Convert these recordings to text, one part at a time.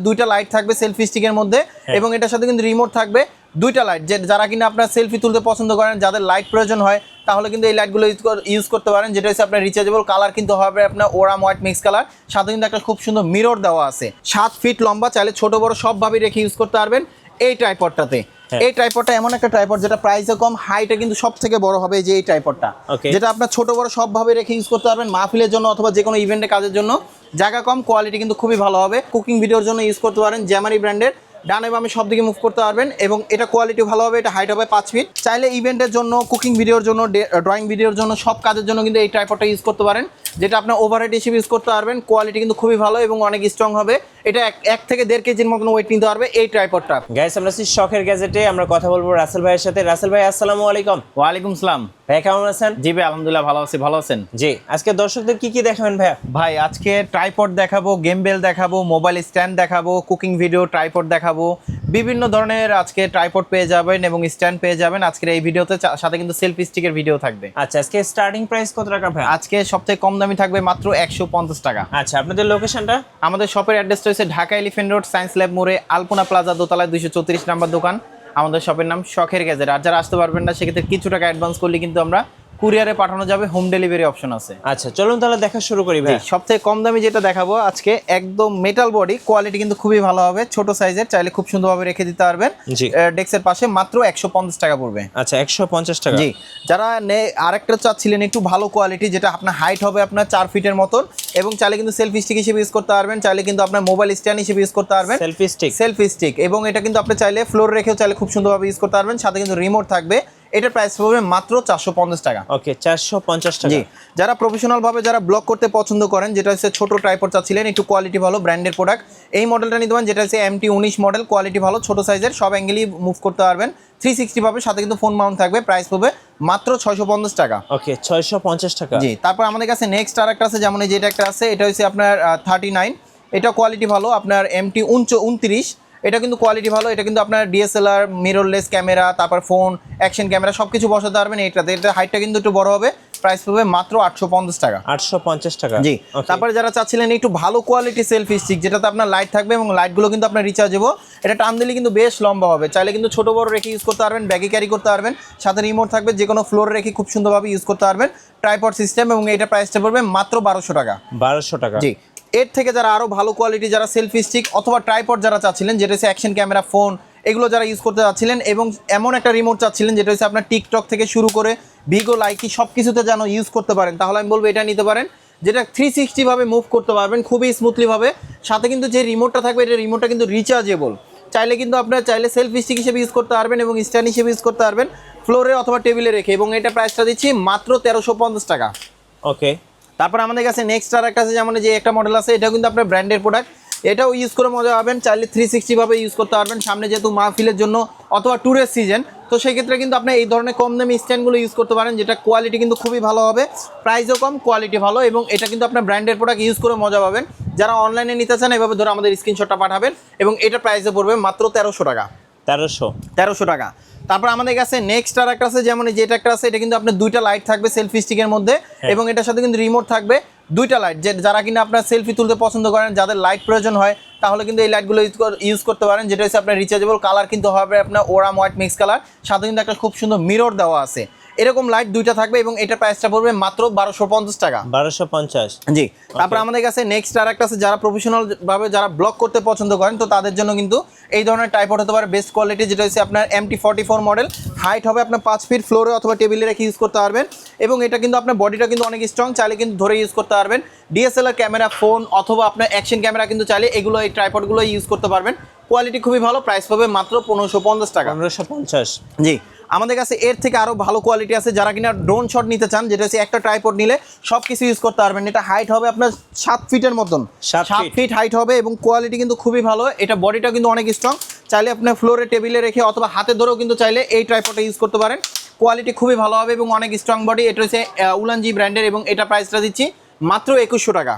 দুইটা লাইট থাকবে সেলফি স্টিকের মধ্যে এবং এটার সাথে কিন্তু রিমোট থাকবে দুইটা লাইট। যে যারা কিনা আপনার সেলফি তুলতে পছন্দ করেন, যাদের লাইট প্রয়োজন হয়, তাহলে কিন্তু এই লাইটগুলো ইউজ করতে পারেন। যেটা হচ্ছে আপনার রিচার্জেবল, কালার কিন্তু হবে আপনার ওরাম হোয়াইট মিক্স কালার, সাথে কিন্তু একটা খুব সুন্দর মিরর দেওয়া আছে। 7 ফিট লম্বা, চাইলে ছোট বড় সবভাবে রেখে ইউজ করতে পারবেন এই ট্রাইপডটাতে। এই ট্রাইপডটা এমন একটা ট্রাইপড যেটা প্রাইসে কম, হাইটে কিন্তু সব থেকে বড় হবে যে এই ট্রাইপডটা, যেটা আপনার ছোট বড় সবভাবে রেখে ইউজ করতে পারবেন মাহফিলের জন্য অথবা যে কোনো ইভেন্টে কাজের জন্য। জায়গা কম, কোয়ালিটি কিন্তু খুবই ভালো হবে। কুকিং ভিডিওর জন্য ইউজ করতে পারেন জ্যামারি ব্র্যান্ডের, ডানে বামে সব দিকে মুভ করতে পারবেন এবং এটা কোয়ালিটি ভালো হবে। এটা হাইট হবে 5 ফিট। চাইলে ইভেন্টের জন্য, কুকিং ভিডিওর জন্য, ড্রয়িং ভিডিওর জন্য, সব কাজের জন্য কিন্তু এই ট্রাইপডটা ইউজ করতে পারেন, যেটা আপনার ওভারহেড হিসেবে ইউজ করতে পারবেন। কোয়ালিটি কিন্তু খুবই ভালো এবং অনেক স্ট্রং হবে। এটা 1 থেকে 1.5 কেজির মতন ওয়েট নিতে পারবে এই ট্রাইপডটা। গাইস, আমরা শখের গ্যাজেটে আমরা কথা বলবো রাসেল ভাইয়ের সাথে। রাসেল ভাই, আসসালামু আলাইকুম। ওয়ালাইকুম আসসালাম ভাই, কেমন আছেন? জি ভাই, আলহামদুলিল্লাহ ভালো আছি। ভালো আছেন? জি। আজকে দর্শকদের কি কি দেখাবেন ভাইয়া? ভাই আজকে ট্রাইপড দেখাবো, গেম বেল দেখাবো, মোবাইল স্ট্যান্ড দেখাবো, কুকিং ভিডিও ট্রাইপড দেখাবো। বিভিন্ন ধরনের আজকে ট্রাইপড পেয়ে যাবেন এবং স্ট্যান্ড পেয়ে যাবেন আজকের এই ভিডিওতে। সাথে কিন্তু সেলফি স্টিকের ভিডিও থাকবে। আচ্ছা, আজকে স্টার্টিং প্রাইস কত টাকা ভাই? আজকে সবথেকে কম দামি থাকবে মাত্র 150 টাকা। আচ্ছা, আপনাদের লোকেশনটা? আমাদের শপের অ্যাড্রেসটা হচ্ছে Dhaka elephant road, science lab মোড়ে, আলপনা প্লাজা দোতলায় 234 নাম্বার দোকান। আমাদের শপের নাম শখের গ্যাজেট। আর যারা আসতে পারবেন না, সেক্ষেত্রে কিছু টাকা অ্যাডভান্স করলে কিন্তু আমরা কুরিয়ারে পাঠানো যাবে, হোম ডেলিভারি অপশন আছে। আচ্ছা, চলুন তাহলে দেখা শুরু করি ভাই। সবথেকে কম দামি যেটা দেখাবো আজকে, একদম মেটাল বডি, কোয়ালিটি কিন্তু খুবই ভালো হবে। ছোট সাইজের, চাইলে খুব সুন্দরভাবে রেখে দিতে পারবেন ডেস্কের পাশে। মাত্র 150 টাকা পড়বে। আচ্ছা, 150 টাকা। জি। যারা আরেকটা চাচ্ছিলেন একটু ভালো কোয়ালিটি, যেটা আপনার হাইট হবে আপনার 4 ফিটের মতন এবং চাইলে কিন্তু সেলফি স্টিক হিসেবে ইউজ করতে পারবেন, চাইলে কিন্তু আপনার মোবাইল স্ট্যান্ড হিসেবে ইউজ করতে পারবেন। সেলফি স্টিক এবং এটা কিন্তু আপনি চাইলে ফ্লোর রেখেও চাইলে খুব সুন্দরভাবে ইউজ করতে পারবেন। সাথে কিন্তু রিমোট থাকবে। এটার প্রাইস পড়বে মাত্র 450 টাকা। ওকে, 450 টাকা। জি। যারা প্রফেশনাল ভাবে যারা ব্লগ করতে পছন্দ করেন, যেটা হচ্ছে ছোট ট্রাইপড চাচ্ছিলেন, একটু কোয়ালিটি ভালো ব্র্যান্ডের প্রোডাক্ট, এই মডেলটা নিতে পারেন, যেটা হচ্ছে MT19 মডেল। কোয়ালিটি ভালো, ছোট সাইজের, সব অ্যাঙ্গেলই মুভ করতে পারবেন, 360 পাবে। সাথে কিন্তু ফোন মাউন্ট থাকবে। প্রাইস পড়বে মাত্র 650 টাকা। ওকে, 650 টাকা। জি। তারপর আমাদের কাছে নেক্সট আরেকটা আছে, যেমন এই যেটা একটা আছে, এটা হচ্ছে আপনার 39। এটা কোয়ালিটি ভালো, আপনার MT29। এটা কিন্তু কোয়ালিটি ভালো। এটা কিন্তু আপনার DSLR, মিররলেস ক্যামেরা, তারপর ফোন, অ্যাকশন ক্যামেরা সবকিছু বসাতে পারবেন এইটাতে। এটা হাইটটা কিন্তু একটু বড় হবে। প্রাইস পড়বে মাত্র 850 টাকা। 850 টাকা। জি। তারপরে যারা চাচ্ছিলেন একটু ভালো কোয়ালিটি সেলফি স্টিক, যেটাতে আপনার লাইট থাকবে এবং লাইটগুলো কিন্তু আপনার রিচার্জেবল, এটা টান দিলে কিন্তু বেশ লম্বা হবে। চাইলে কিন্তু ছোট বড় রেখে ইউজ করতে পারবেন, ব্যাগে ক্যারি করতে পারবেন। সাথে রিমোট থাকবে, যে কোনো ফ্লোরে রেখে খুব সুন্দরভাবে ইউজ করতে পারবেন। ট্রাইপড সিস্টেম এবং এটা প্রাইসটা পড়বে মাত্র 1200 টাকা। 1200 টাকা। জি। এর থেকে যারা আরো ভালো কোয়ালিটি, যারা সেলফি স্টিক অথবা ট্রাইপড যারা চাচ্ছিলেন, যেটা হচ্ছে অ্যাকশন ক্যামেরা, ফোন, এগুলো যারা ইউজ করতে চাচ্ছিলেন এবং এমন একটা রিমোট চাচ্ছিলেন যেটা হচ্ছে আপনার টিকটক থেকে শুরু করে ভিগো, লাইকি সব কিছুতে যেন ইউজ করতে পারেন, তাহলে আমি বলবো এটা নিতে পারেন, যেটা 360 ভাবে মুভ করতে পারবেন খুবই স্মুথলি ভাবে। সাথে কিন্তু যে রিমোটটা থাকবে, এটা রিমোটটা কিন্তু রিচার্জেবল। চাইলে কিন্তু আপনার চাইলে সেলফি স্টিক হিসেবে ইউজ করতে পারবেন এবং স্ট্যান্ড হিসেবে ইউজ করতে পারবেন, ফ্লোরে অথবা টেবিলে রেখে। এবং এটা প্রাইসটা দিচ্ছি মাত্র 1350 টাকা। ওকে। তারপর আমাদের কাছে নেক্সট আর একটা আছে, যেমন যে একটা মডেল আছে, এটাও কিন্তু আপনার ব্র্যান্ডের প্রোডাক্ট। এটাও ইউজ করে মজা পাবেন, চাইলে 360 ভাবে ইউজ করতে পারবেন। সামনে যেহেতু মাহফিলের জন্য অথবা ট্যুরের সিজন, তো সেই ক্ষেত্রে কিন্তু আপনি এই ধরনের কম দামি স্ট্যান্ডগুলো ইউজ করতে পারেন, যেটা কোয়ালিটি কিন্তু খুবই ভালো হবে, প্রাইসও কম, কোয়ালিটি ভালো এবং এটা কিন্তু আপনার ব্র্যান্ডের প্রোডাক্ট, ইউজ করে মজা পাবেন। যারা অনলাইনে নিতে চান, এভাবে ধরে আমাদের স্ক্রিনশটটা পাঠাবেন এবং এটা প্রাইসে পড়বে মাত্র 1300 টাকা। 1300 টাকা। তারপর আমাদের কাছে নেক্সট আর একটা আছে, যেমন যেটা একটা আছে, এটা কিন্তু আপনার দুইটা লাইট থাকবে সেলফি স্টিকের মধ্যে এবং এটার সাথে কিন্তু রিমোট থাকবে দুইটা লাইট। যে যারা কিনা আপনার সেলফি তুলতে পছন্দ করেন, যাদের লাইট প্রয়োজন হয়, তাহলে কিন্তু এই লাইটগুলো ইউজ করতে পারেন, যেটা হচ্ছে আপনার রিচার্জেবল, কালার কিন্তু হবে আপনার ওরাম হোয়াইট মিক্স কালার, সাথে কিন্তু একটা খুব সুন্দর মিরর দেওয়া আছে। এরকম লাইট দুইটা থাকবে এবং এটা প্রাইসটা পড়বে মাত্র 1250 টাকা। 1250। জি। তারপর আমাদের কাছে নেক্সট আর একটা আছে, যারা প্রফেশনাল ভাবে যারা ব্লগ করতে পছন্দ করেন, তো তাদের জন্য কিন্তু এই ধরনের ট্রাইপড হতে পারে বেস্ট কোয়ালিটি, যেটা হচ্ছে আপনার MT44 মডেল। হাইট হবে আপনার 5 ফিট, ফ্লোরে অথবা টেবিলে রেখে ইউজ করতে পারবেন এবং এটা কিন্তু আপনার বডিটা কিন্তু অনেক স্ট্রং, চাইলে কিন্তু ধরে ইউজ করতে পারবেন। DSLR ক্যামেরা, ফোন অথবা আপনার অ্যাকশন ক্যামেরা কিন্তু চাইলে এগুলো, এই ট্রাইপডগুলো ইউজ করতে পারবেন। কোয়ালিটি খুবই ভালো। প্রাইস পাবে মাত্র 1550 টাকা। 1550। জি। আমাদের কাছে এর থেকে আরো ভালো কোয়ালিটি আছে, যারা কিনা ড্রোন শট নিতে চান, যেটা হচ্ছে একটা ট্রাইপড নিলে সব কিছু ইউজ করতে পারবেন। এটা হাইট হবে আপনার 7 ফিটের মতন, 7 ফিট হাইট হবে এবং কোয়ালিটি কিন্তু খুবই ভালো। এটা বডিটা কিন্তু অনেক স্ট্রং, চাইলে আপনার ফ্লোরে টেবিলে রেখে অথবা হাতে ধরেও কিন্তু চাইলে এই ট্রাইপডটা ইউজ করতে পারেন। কোয়ালিটি খুবই ভালো হবে এবং অনেক স্ট্রং বডি। এটা হচ্ছে উলানজি ব্র্যান্ডের এবং এটা প্রাইসটা দিচ্ছি মাত্র 2100 টাকা।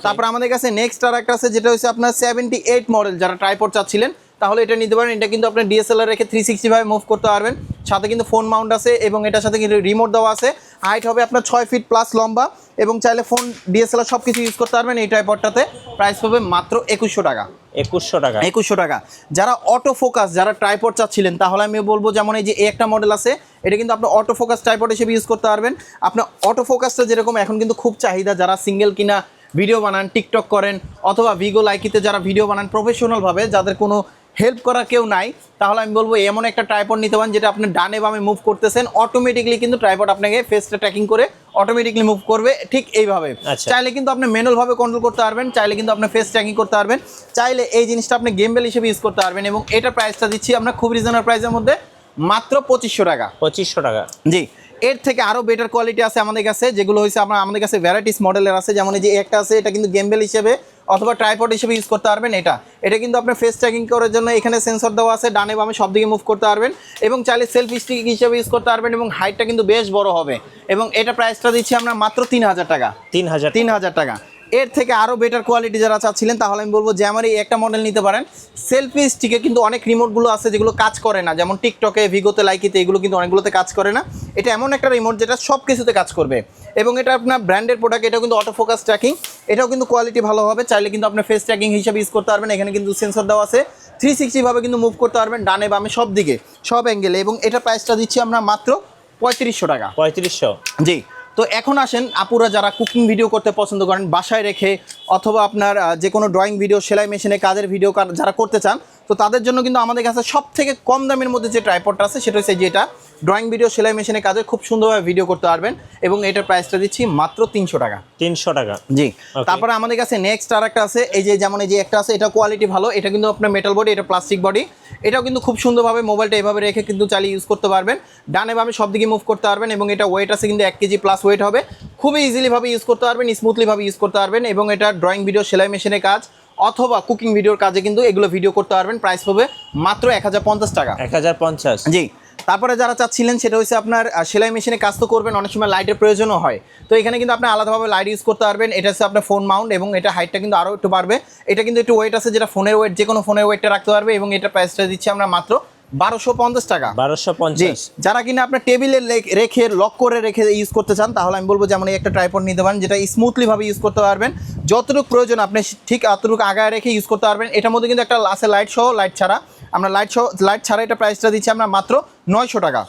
তারপর আমাদের কাছে নেক্সট আর একটা আছে, যেটা হচ্ছে আপনার 78 মডেল। যারা ট্রাইপড চাচ্ছিলেন, তাহলে এটা নিতে পারেন। এটা কিন্তু আপনার DSLR রেখে 360 ভাবে মুভ করতে পারবেন। সাথে কিন্তু ফোন মাউন্ট আছে এবং এটার সাথে কিন্তু রিমোট দেওয়া আছে। হাইট হবে আপনার 6 ফিট প্লাস লম্বা এবং চাইলে ফোন, DSLR সব কিছু ইউজ করতে পারবেন এই ট্রাইপডটাতে। প্রাইস পাবে মাত্র 2100 টাকা। 2100 টাকা। 2100 টাকা। যারা অটো ফোকাস, যারা ট্রাইপড চাচ্ছিলেন, তাহলে আমি বলবো যেমন এই যে একটা মডেল আছে, এটা কিন্তু আপনি অটো ফোকাস ট্রাইপড হিসেবে ইউজ করতে পারবেন। আপনার অটো ফোকাসটা যেরকম এখন কিন্তু খুব চাহিদা, যারা সিঙ্গেল কিনা ভিডিও বানান, টিকটক করেন, অথবা ভিগো লাইকিতে যারা ভিডিও বানান প্রফেশনালভাবে, যাদের কোনো হেল্প করা কেউ নাই, তাহলে আমি বলবো এমন একটা ট্রাইপড নিতে পারেন যেটা আপনি ডানে বামে মুভ করতেছেন, অটোমেটিকলি কিন্তু ট্রাইপড আপনাকে ফেসটা ট্র্যাকিং করে অটোমেটিকলি মুভ করবে ঠিক এইভাবে। আচ্ছা। চাইলে কিন্তু আপনি ম্যানুয়ালভাবে কন্ট্রোল করতে পারবেন, চাইলে কিন্তু আপনি ফেস ট্র্যাকিং করতে পারবেন, চাইলে এই জিনিসটা আপনি গেমবেল হিসেবে ইউজ করতে পারবেন। এবং এটা প্রাইসটা দিচ্ছি আমরা খুব রিজনেবল প্রাইসের মধ্যে, মাত্র 2500 টাকা। 2500 টাকা। জি, এর থেকে আরও বেটার কোয়ালিটি আছে আমাদের কাছে, যেগুলো হয়েছে আমাদের কাছে ভ্যারাইটিস মডেলের আছে। যেমন এই যে একটা আছে, এটা কিন্তু গেমবেল হিসেবে অথবা ট্রাইপড হিসেবে ইউজ করতে পারবেন। এটা কিন্তু আপনার ফেস ট্র্যাকিং করার জন্য এখানে সেন্সর দেওয়া আছে, ডানে বামে সব দিকে মুভ করতে পারবেন, এবং চাইলে সেলফি স্টিক হিসেবে ইউজ করতে পারবেন, এবং হাইটটা কিন্তু বেশ বড় হবে। এবং এটা প্রাইসটা দিচ্ছি আমরা মাত্র 3000 টাকা। 3000 টাকা। এর থেকে আরও বেটার কোয়ালিটি যারা চাচ্ছিলেন, তাহলে আমি বলবো যে আমার এই একটা মডেল নিতে পারেন। সেলফি স্টিকে কিন্তু অনেক রিমোটগুলো আছে যেগুলো কাজ করে না, যেমন টিকটকে, ভিগোতে, লাইকিতে, এগুলো কিন্তু অনেকগুলোতে কাজ করে না। এটা এমন একটা রিমোট যেটা সব কিছুতে কাজ করবে, এবং এটা আপনার ব্র্যান্ডের প্রোডাক্ট। এটাও কিন্তু অটো ফোকাস ট্র্যাকিং, এটাও কিন্তু কোয়ালিটি ভালো হবে। চাইলে কিন্তু আপনার ফেস ট্র্যাকিং হিসাবে ইউজ করতে পারবেন। এখানে কিন্তু সেন্সর দেওয়া আছে, 360 ভাবে কিন্তু মুভ করতে পারবেন, ডানে বামে সব দিকে, সব অ্যাঙ্গেলে। এবং এটা প্রাইসটা দিচ্ছি আমরা মাত্র 3500 টাকা। 3500। জি। তো এখন আসেন, আপুরা যারা কুকিং ভিডিও করতে পছন্দ করেন বাসায় রেখে, অথবা আপনার যে কোনো ড্রয়িং ভিডিও, সেলাই মেশিনে কাজের ভিডিও যারা করতে চান, তো তাদের জন্য কিন্তু আমাদের কাছে সব থেকে কম দামের মধ্যে যে ট্রাইপডটা আছে সেটা হচ্ছে যেটা ড্রয়িং ভিডিও, সেলাই মেশিনে কাজে খুব সুন্দরভাবে ভিডিও করতে পারবেন। এবং এটার প্রাইসটা দিচ্ছি মাত্র 300 টাকা। 300 টাকা। জি। তারপরে আমাদের কাছে নেক্সট আর একটা আছে, এই যে যেমন এই যে একটা আছে, এটা কোয়ালিটি ভালো, এটা কিন্তু আপনার মেটাল বডি, এটা প্লাস্টিক বডি। এটাও কিন্তু খুব সুন্দরভাবে মোবাইলটা এভাবে রেখে কিন্তু চালিয়ে ইউজ করতে পারবেন, ডানে বামে সব দিকে মুভ করতে পারবেন। এবং এটা ওয়েট আছে কিন্তু 1 কেজি প্লাস ওয়েট হবে, খুবই ইজিলিভাবে ইউজ করতে পারবেন, স্মুথলিভাবে ইউজ করতে পারবেন। এবং এটা ড্রয়িং ভিডিও, সেলাই মেশিনে কাজ অথবা কুকিং ভিডিওর কাজে কিন্তু এগুলো ভিডিও করতে পারবেন। প্রাইস হবে মাত্র 1050 টাকা। 1050। জি। তারপরে যারা চাচ্ছিলেন সেটা হচ্ছে আপনার সেলাই মেশিনে কাজ তো করবেন, অনেক সময় লাইটের প্রয়োজনও হয়, তো এখানে কিন্তু আপনি আলাদাভাবে লাইট ইউজ করতে পারবেন। এটা হচ্ছে আপনার ফোন মাউন্ট, এবং এটা হাইটটা কিন্তু আরও একটু বাড়বে। এটা কিন্তু একটু ওয়েট আছে, যেটা ফোনের ওয়েট, যে কোনো ফোনের ওয়েটটা রাখতে পারবে। এবং এটা প্রাইসটা দিচ্ছি আমরা মাত্র 1250 টাকা। 1250। যারা কিনা আপনার টেবিলে রেখে লক করে রেখে ইউজ করতে চান, তাহলে আমি বলবো যেমন এই একটা ট্রাইপড নিতে পারেন, যেটা স্মুথলিভাবে ইউজ করতে পারবেন, যতটুকু প্রয়োজন আপনি ঠিক অতটুকু আগায় রেখে ইউজ করতে পারবেন। এটার মধ্যে কিন্তু একটা আছে লাইট সহ, লাইট ছাড়া। আমরা লাইট ছাড়া এটা প্রাইসটা দিচ্ছি আমরা মাত্র 900 টাকা।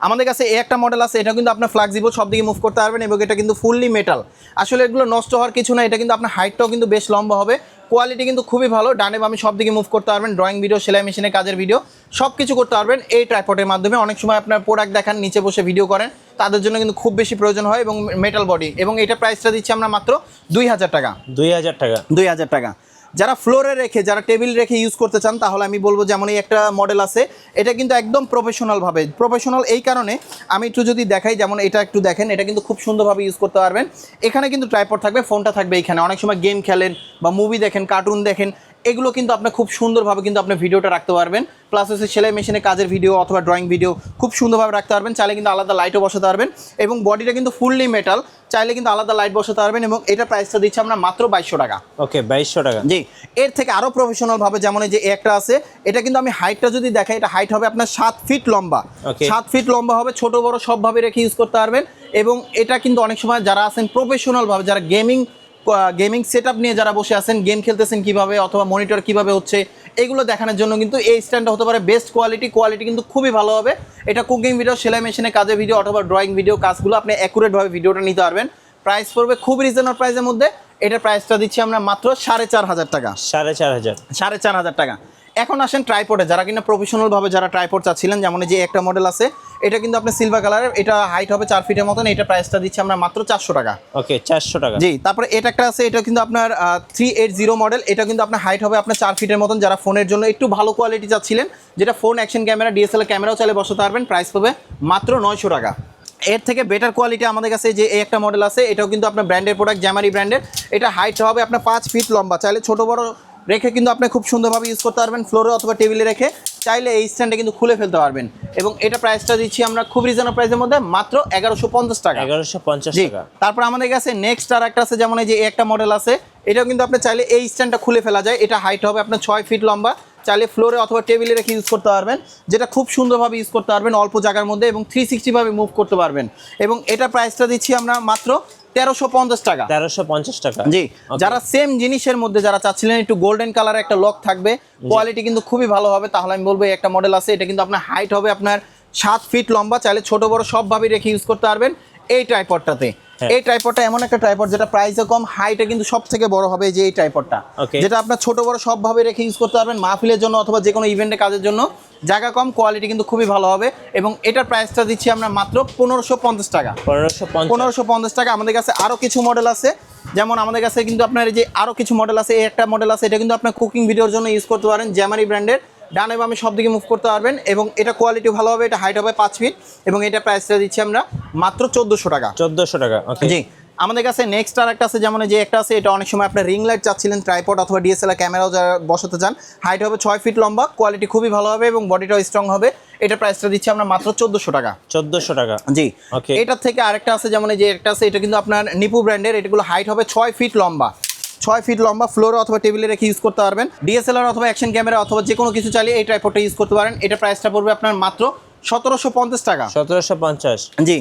আমাদের কাছে এই একটা মডেল আছে, এটা কিন্তু আপনার ফ্লেক্সিবল, সব দিকে মুভ করতে পারবেন, এবং এটা কিন্তু ফুললি মেটাল। আসলে এগুলো নষ্ট হওয়ার কিছু না, এটা কিন্তু আপনার হাইটটাও কিন্তু বেশ লম্বা হবে, কোয়ালিটি কিন্তু খুবই ভালো, ডানে বামে সব দিকে মুভ করতে পারবেন, ড্রয়িং ভিডিও, সেলাই মেশিনে কাজের ভিডিও সব কিছু করতে পারবেন এই ট্রাইপডের মাধ্যমে। অনেক সময় আপনার প্রোডাক্ট দেখান, নিচে বসে ভিডিও করেন, তাদের জন্য কিন্তু খুব বেশি প্রয়োজন হয়, এবং মেটাল বডি। এবং এটা প্রাইসটা দিচ্ছি আমরা মাত্র 2000 টাকা। 2000 টাকা। 2000 টাকা। যারা ফ্লোরে রেখে, যারা টেবিল রেখে ইউজ করতে চান, তাহলে আমি বলবো যেমন এই একটা মডেল আছে, এটা কিন্তু একদম প্রফেশনালভাবে, প্রফেশনাল এই কারণে আমি একটু যদি দেখাই, যেমন এটা একটু দেখেন, এটা কিন্তু খুব সুন্দরভাবে ইউজ করতে পারবেন। এখানে কিন্তু ট্রাইপড থাকবে, ফোনটা থাকবে এইখানে, অনেক সময় গেম খেলেন বা মুভি দেখেন, কার্টুন দেখেন, এগুলো কিন্তু আপনি খুব সুন্দরভাবে কিন্তু আপনি ভিডিওটা রাখতে পারবেন। প্লাস হচ্ছে সেলাই মেশিনে কাজের ভিডিও অথবা ড্রয়িং ভিডিও খুব সুন্দরভাবে রাখতে পারবেন। চাইলে কিন্তু আলাদা লাইটও বসাতে পারবেন, এবং বডিটা কিন্তু ফুললি মেটাল, চাইলে কিন্তু আলাদা লাইট বসাতে পারবেন। এবং এটা প্রাইসটা দিচ্ছি আমরা মাত্র 2200 টাকা। ওকে, 2200 টাকা। জি। এর থেকে আরও প্রফেশনালভাবে যেমন এই যে একটা আছে, এটা কিন্তু আমি হাইটটা যদি দেখাই, এটা হাইট হবে আপনার 7 ফিট লম্বা। 7 ফিট লম্বা হবে, ছোট বড় সবভাবে রেখে ইউজ করতে পারবেন। এবং এটা কিন্তু অনেক সময় যারা আছেন প্রফেশনালভাবে, যারা গেমিং সেট আপ নিয়ে যারা বসে আছেন, গেম খেলতেছেন কীভাবে, অথবা মনিটর কীভাবে হচ্ছে, এগুলো দেখানোর জন্য কিন্তু এই স্ট্যান্ডটা হতে পারে বেস্ট কোয়ালিটি কিন্তু খুবই ভালো হবে। এটা কুকিং ভিডিও, সেলাই মেশিনে কাজের ভিডিও অথবা ড্রয়িং ভিডিও কাজগুলো আপনি অ্যাকুরেটভাবে ভিডিওটা নিতে পারবেন। প্রাইস পড়বে খুব রিজনেবল প্রাইসের মধ্যে। এটার প্রাইসটা দিচ্ছি আমরা মাত্র 4500 টাকা। 4500 টাকা। এখন আসেন ট্রাইপডে, যারা কিনা প্রফেশনালভাবে যারা ট্রাইপড চাচ্ছিলেন, যেমন যে একটা মডেল আছে, এটা কিন্তু আপনার সিলভার কালারের, এটা হাইট হবে 4 ফিটের মতন। এটা প্রাইসটা দিচ্ছি আমরা মাত্র 400 টাকা। ওকে, 400 টাকা। জি। তারপরে এটা একটা আছে, এটা কিন্তু আপনার 380 মডেল, এটা কিন্তু আপনার হাইট হবে আপনার 4 ফিটের মতন। যারা ফোনের জন্য একটু ভালো কোয়ালিটি চাচ্ছিলেন, যেটা ফোন অ্যাকশন ক্যামেরা, ডিএসএলআর ক্যামেরাও চাইলে বসাতে পারবেন, প্রাইস পাবে মাত্র 900 টাকা। এর থেকে বেটার কোয়ালিটি আমাদের কাছে যে এই একটা মডেল আছে, এটাও কিন্তু আপনার ব্র্যান্ডের প্রোডাক্ট, জ্যামারি ব্র্যান্ডের। এটা হাইট হবে আপনার 5 ফিট লম্বা, চাইলে ছোট বড় রেখে কিন্তু আপনি খুব সুন্দরভাবে ইউজ করতে পারবেন, ফ্লোরে অথবা টেবিলে রেখে, চাইলে এই স্ট্যান্ডে কিন্তু খুলে ফেলতে পারবেন। এবং এটা প্রাইসটা দিচ্ছি আমরা খুব রিজনেবল প্রাইসের মধ্যে, মাত্র 1150 টাকা। 1150 টাকা। তারপর আমাদের কাছে নেক্সট আর একটা আছে, যেমন এই যে একটা মডেল আছে, এটাও কিন্তু আপনি চাইলে এই স্ট্যান্ডটা খুলে ফেলা যায়। এটা হাইট হবে আপনার 6 ফিট লম্বা, চাইলে ফ্লোরে অথবা টেবিলে রেখে ইউজ করতে পারবেন, যেটা খুব সুন্দরভাবে ইউজ করতে পারবেন অল্প জায়গার মধ্যে, এবং 360 ভাবে মুভ করতে পারবেন। এবং এটা প্রাইসটা দিচ্ছি আমরা মাত্র 1350 টাকা। 1350 টাকা। জি, যারা সেম জিনিসের মধ্যে যারা চাচ্ছিলেন একটু গোল্ডেন কালার একটা লক থাকবে, কোয়ালিটি কিন্তু খুবই ভালো হবে, তাহলে আমি বলবো একটা মডেল আছে, এটা কিন্তু আপনার হাইট হবে আপনার 7 ফিট লম্বা, চাইলে ছোট বড় সবভাবে রেখে ইউজ করতে পারবেন এই ট্রাইপডটাতে। এই ট্রাইপডটা এমন একটা ট্রাইপড যেটা প্রাইসে কম, হাইটে কিন্তু সব থেকে বড় হবে যে এই ট্রাইপডটা, যেটা আপনার ছোট বড় সবভাবে রেখে ইউজ করতে পারবেন মাহফিলের জন্য অথবা যে কোনো ইভেন্টে কাজের জন্য। জায়গা কম, কোয়ালিটি কিন্তু খুবই ভালো হবে এবং এটার প্রাইসটা দিচ্ছি আমরা মাত্র 1550 টাকা। 1550 টাকা। আমাদের কাছে আরও কিছু মডেল আছে, যেমন আমাদের কাছে কিন্তু আপনার এই যে আরও কিছু মডেল আছে, এই একটা মডেল আছে, এটা কিন্তু আপনার কুকিং ভিডিওর জন্য ইউজ করতে পারেন, জ্যামারি ব্র্যান্ডের, ডানে বামে সব দিকে মুভ করতে পারবেন এবং এটা কোয়ালিটি ভালো হবে, এটা হাইট হবে 5 ফিট এবং এটা প্রাইসটা দিচ্ছি আমরা মাত্র 1400 টাকা। 1400 টাকা। জি, আমাদের কাছে নেক্সট আর একটা আছে, যেমন যে একটা আছে, এটা অনেক সময় আপনার রিং লাইট চাচ্ছিলেন, ট্রাইপড অথবা ডিএসএলআর ক্যামেরাও যারা বসাতে চান, হাইট হবে 6 ফিট লম্বা, কোয়ালিটি খুবই ভালো হবে এবং বডিটাও স্ট্রং হবে, এটা প্রাইসটা দিচ্ছি আমরা মাত্র 1400 টাকা। 1400 টাকা। জি, এটার থেকে আরেকটা আছে, যেমন যে একটা আছে, এটা কিন্তু আপনার নিপু ব্র্যান্ডের, এটাগুলো হাইট হবে 6 ফিট লম্বা, 6 ফিট লম্বা, ফ্লোরে অথবা টেবিলে রেখে ইউজ করতে পারবেন, ডিএসএলআর অথবা অ্যাকশন ক্যামেরা অথবা যে কোনো কিছু চালিয়ে এই ট্রাইপডটা ইউজ করতে পারেন, এটা প্রাইসটা পড়বে আপনার মাত্র 1750 টাকা। 1750। জি,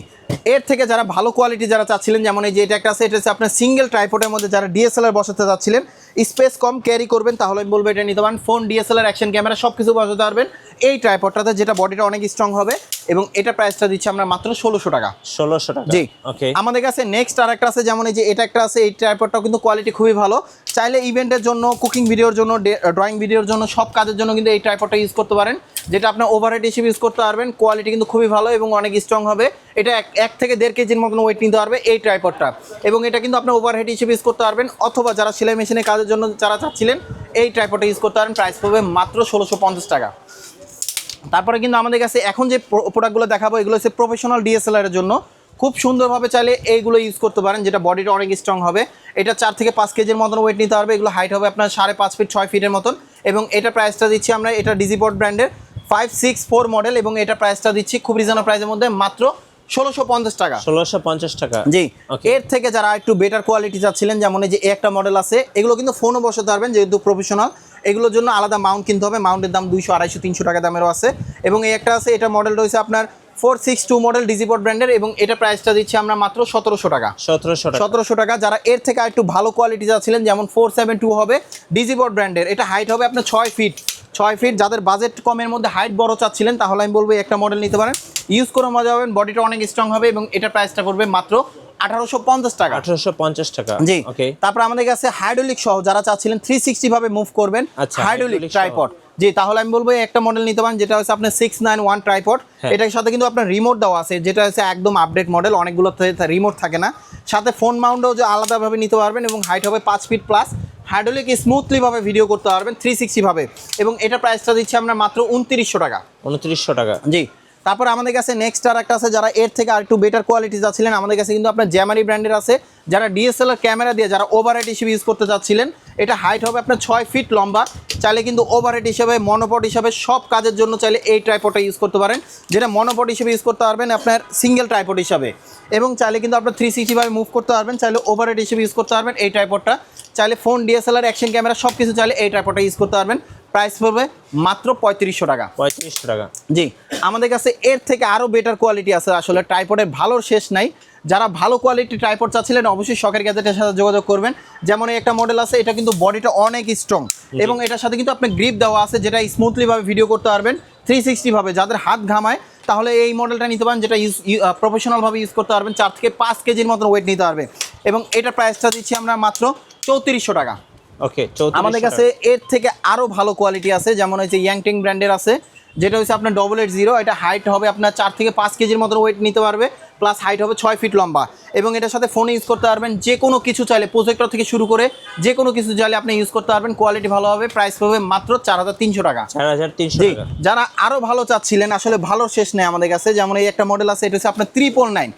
এর থেকে যারা ভালো কোয়ালিটি যারা চাচ্ছিলেন, যেমন এই যে এটা একটা আছে, এটা হচ্ছে আপনার সিঙ্গেল ট্রাইপডের মধ্যে যারা ডিএসএলআর বসাতে চাচ্ছিলেন, স্পেস কম ক্যারি করবেন, তাহলে আমি বলবো এটা নিতে পারেন। ফোন, ডিএসএলআর, অ্যাকশন ক্যামেরা সব কিছু বসাতে পারবেন এই ট্রাইপডটাতে, যেটা বডিটা অনেক স্ট্রং হবে এবং এটা প্রাইসটা দিচ্ছি আমরা মাত্র 1600 টাকা। 1600 টাকা। জি, ওকে। আমাদের আমাদের কাছে নেক্সট আর একটা আছে, যেমন এই যে এটা একটা আছে, এই ট্রাইপডটাও কিন্তু কোয়ালিটি খুবই ভালো, চাইলে ইভেন্টের জন্য, কুকিং ভিডিওর জন্য, ড্রয়িং ভিডিওর জন্য, সব কাজের জন্য কিন্তু এই ট্রাইপডটা ইউজ করতে পারেন, যেটা আপনার ওভারহেড হিসেবে ইউজ করতে পারবেন, কোয়ালিটি কিন্তু খুবই ভালো এবং অনেক স্ট্রং হবে, এটা 1 থেকে 1.5 কেজির মতন ওয়েট নিতে পারবে এই ট্রাইপডটা এবং এটা কিন্তু আপনার ওভারহেড হিসেবে ইউজ করতে পারবেন অথবা যারা সেলাই মেশিনের কাজের জন্য যারা চাচ্ছিলেন এই ট্রাইপডটা ইউজ করতে পারেন, প্রাইস পড়বে মাত্র 1650 টাকা। তারপরে কিন্তু আমাদের কাছে এখন যে প্রোডাক্টগুলো দেখাবো, এগুলো হচ্ছে প্রফেশনাল ডিএসএলআর এর জন্য, খুব সুন্দরভাবে চাইলে এইগুলো ইউজ করতে পারেন, যেটা বডিটা অনেক স্ট্রং হবে, এটা 4 থেকে 5 কেজির মতন ওয়েট নিতে পারবে, এগুলো হাইট হবে আপনার 5.5 ফিট 6 ফিটের মতন এবং এটা প্রাইসটা দিচ্ছি আমরা, এটা ডিজিপড ব্র্যান্ডের 564 মডেল এবং এটা প্রাইসটা দিচ্ছি খুব রিজনেবল প্রাইসের মধ্যে মাত্র 1650 টাকা। 1650 টাকা। জি, এর থেকে যারা একটু বেটার কোয়ালিটি চাচ্ছিলেন, যেমন এই যে একটা মডেল আছে, এগুলো কিন্তু ফোনও বসাতে পারবেন, যেহেতু প্রফেশনাল, এগুলোর জন্য আলাদা মাউন্ট কিনতে হবে, মাউন্টের দাম 200, 250, 300 টাকা দামেরও আছে এবং এই একটা আছে, এটা মডেল রয়েছে আপনার 462 মডেল ডিজিপড ব্র্যান্ডের এবং এটা প্রাইসটা দিচ্ছি আমরা মাত্র 1700 টাকা। 1700 টাকা। যারা এর থেকে একটু ভালো কোয়ালিটি চাচ্ছিলেন, যেমন 472 হবে ডিজিপড ব্র্যান্ডের, এটা হাইট হবে আপনার 6 ফিট, যাদের বাজেট কমের মধ্যে হাইট বড় চাচ্ছিলেন, তাহলে আমি বলবো একটা মডেল নিতে পারেন, ইউজ করে মজা পাবেন, বডিটা অনেক স্ট্রং হবে এবং এটা প্রাইসটা করবে মাত্র 1850 টাকা। 1850 টাকা। জি, ওকে। তারপর আমাদের কাছে হাইড্রোলিক সহ যারা চাচ্ছিলেন 360 ভাবে মুভ করবেন, হাইড্রোলিক ট্রাইপড, জি, তাহলে আমি বলবো একটা মডেল নিতে পারেন, যেটা হচ্ছে আপনার 691 ট্রাইপড, এটার সাথে কিন্তু আপনার রিমোট দেওয়া আছে, যেটা হচ্ছে একদম আপডেট মডেল, অনেকগুলো রিমোট থাকে না, সাথে ফোন মাউন্টও যে আলাদাভাবে নিতে পারবেন এবং হাইট হবে 5 ফিট প্লাস, হাইড্রোলিক স্মুথলি ভাবে ভিডিও করতে পারবেন 360 ভাবে এবং এটা প্রাইসটা দিচ্ছি আমরা মাত্র 2900 টাকা। 2900 টাকা। জি, তারপর আমাদের কাছে নেক্সট আর একটা আছে, যারা এর থেকে আর একটু বেটার কোয়ালিটি যাচ্ছিলেন, আমাদের কাছে কিন্তু আপনার জ্যামারি ব্র্যান্ডের আছে, যারা ডিএসএলআর ক্যামেরা দিয়ে যারা ওভারহেড হিসেবে ইউজ করতে চাচ্ছিলেন, এটা হাইট হবে আপনার 6 ফিট লম্বা, চাইলে কিন্তু ওভারহেড হিসেবে, মনোপড হিসেবে সব কাজের জন্য চাইলে এই ট্রাইপডটা ইউজ করতে পারেন, যেটা মনোপড হিসেবে ইউজ করতে পারবেন আপনার সিঙ্গেল ট্রাইপড হিসাবে এবং চাইলে কিন্তু আপনার 360 ভাবে মুভ করতে পারবেন, চাইলে ওভারহেড হিসেবে ইউজ করতে পারবেন এই ট্রাইপডটা, চাইলে ফোন, ডিএসএলআর, অ্যাকশন ক্যামেরা সব কিছু চাইলে এই ট্রাইপডটা ইউজ করতে পারবেন, প্রাইস পড়বে মাত্র 3500 টাকা। 3500 টাকা। জি, আমাদের কাছে এর থেকে আরও বেটার কোয়ালিটি আছে, আসলে ট্রাইপডের ভালোর শেষ নাই, যারা ভালো কোয়ালিটি ট্রাইপড চাচ্ছিলেন অবশ্যই শখের গ্যাজেটের সাথে যোগাযোগ করবেন, যেমন এই একটা মডেল আছে, এটা কিন্তু বডিটা অনেক স্ট্রং এবং এটার সাথে কিন্তু আপনার গ্রিপ দেওয়া আছে, যেটা স্মুথলি ভাবে ভিডিও করতে পারবেন 360 ভাবে, যাদের হাত ঘামায় তাহলে এই মডেলটা নিতে পারেন, যেটা প্রফেশনাল ভাবে ইউজ করতে পারবেন, 4 থেকে 5 কেজির মতন ওয়েট নিতে পারবে এবং এটা প্রাইসটা দিচ্ছি আমরা মাত্র 3400 টাকা। ওকে। আমাদের কাছে এর থেকে আরো ভালো কোয়ালিটি আছে, যেমন হচ্ছে ইয়াংটিং ব্র্যান্ডের আছে, যেটা হচ্ছে আপনার 880, এটা হাইট হবে আপনার 4 থেকে 5 কেজির মতো ওয়েট নিতে পারবে, প্লাস হাইট হবে 6 ফিট লম্বা এবং এটার সাথে ফোনে ইউজ করতে পারবেন, যে কোনো কিছু চাইলে প্রজেক্টর থেকে শুরু করে যে কোনো কিছু চাইলে আপনি ইউজ করতে পারবেন, কোয়ালিটি ভালো হবে, প্রাইস পাবে মাত্র 4300 টাকা। 4300 টাকা। যারা আরো ভালো চাচ্ছিলেন, আসলে ভালো শেষ নেই আমাদের কাছে, যেমন এই একটা মডেল আছে, এটা হচ্ছে আপনার 999,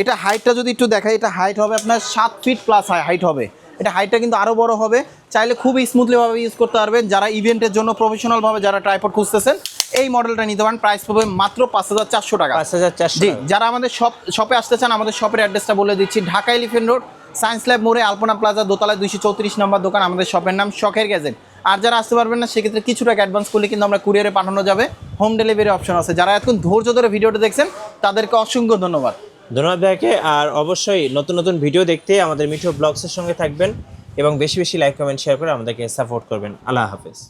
এটা হাইটটা যদি একটু দেখাই, এটা হাইট হবে আপনার 7 ফিট প্লাস হাইট হবে, এটা হাইটটা কিন্তু আরও বড় হবে, চাইলে খুবই স্মুথলিভাবে ইউজ করতে পারবেন, যারা ইভেন্টের জন্য প্রফেশনালভাবে যারা ট্রাইপড খুঁজতেছেন এই মডেলটা নিতে পারেন, প্রাইস পাবেন মাত্র 5400 টাকা। 5400। জি, যারা আমাদের শপে আসতে চান, আমাদের শপের অ্যাড্রেসটা বলে দিচ্ছি, Dhaka elephant road, science lab মোড়ে, আলপনা প্লাজা, দোতলায় 234 নম্বর দোকান, আমাদের শপের নাম শখের গ্যাজেট। আর যারা আসতে পারবেন না, সেক্ষেত্রে কিছু টাকা অ্যাডভান্স করলে কিন্তু আমরা কুরিয়ারে পাঠানো যাবে, হোম ডেলিভারি অপশন আছে। যারা এখন ধৈর্য ধরে ভিডিওটা দেখছেন তাদেরকে অসংখ্য ধন্যবাদ। ধন্যবাদ ভাইকে। আর অবশ্যই নতুন নতুন ভিডিও দেখতে আমাদের মিঠু ব্লগসের সঙ্গে থাকবেন এবং বেশি বেশি লাইক কমেন্ট শেয়ার করে আমাদেরকে সাপোর্ট করবেন। আল্লাহ হাফেজ।